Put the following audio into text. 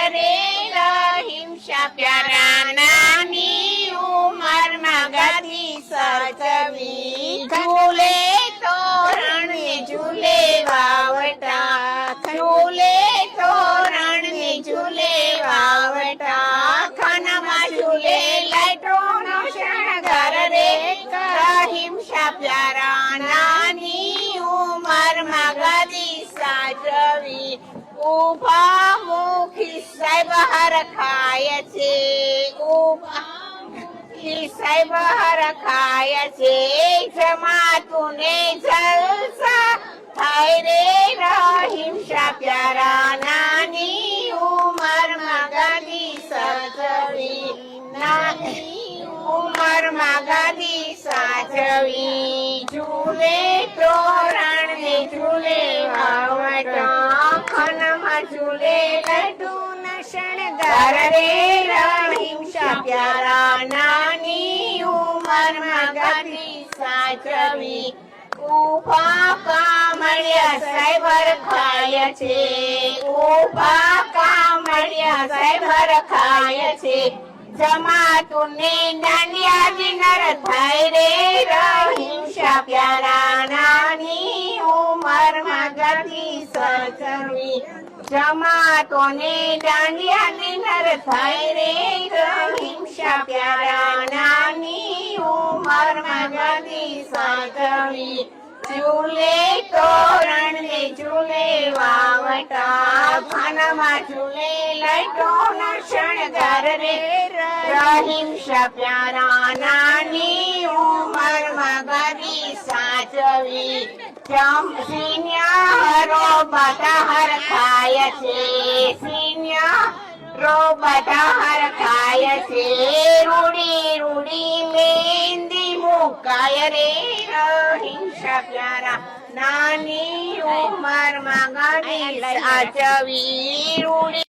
રે હિંસા પ્યારા નાની ઉંમરમાં ગાદી સાચવી ઝૂલે તોરણ ને ઝૂલે વાવટા ઝૂલે તોરણ ને ઝૂલે વાવટા ખાનામાં ઝૂલે લાઈટોનો શણગાર રે હિંસા પ્યારા નાની ઉંમરમાં ગાદી સાચવી ઉભા મુખી સાહેબ હરખાય છે ઉભા મુખી સાહેબ હરખાય છે જમાતું ને જલસા થાય રે હિંસા પ્યારા નાની ઉંમરમાં ગાદી સાચવી નાની ઉંમરમાં ગાદી સાચવી ઝૂલે તોરણ ને ઝૂલે વાવટા ખાનામાં ઝૂલે લડ્ડુના શણગાર રે હિંસા પ્યારા નાની ઉંમરમાં ગાદી સાચવી ઉભા કામળિયા સાહેબ રખાય છે ઉભા કામળિયા સાહેબ રખાય છે જમાતું ને દાંડિયા દિનર થાય રે હિંસા પ્યારા નાની ઉંમરમાં ગાદી સાચવી જમાતો ને દાંડિયા દિનર થાય રે હિંસા પ્યારા નાની ઉંમરમાં ગાદી સાચવી ઝૂલે તોરણ ને ઝૂલે વાવટા ખાનામાં ઝૂલે લાઈટોનો શણગાર રે હિંસા પ્યારા નાની ઉંમરમાં ગાદી સાચવી સિન્યારો બધા હરખાય છે સિન્યારો બધા હરખાય છે રૂડી રૂડી મહેંદી મુકાય રે હિંસા પ્યારા નાની ઉંમરમાં ગાદી સાચવી રૂડી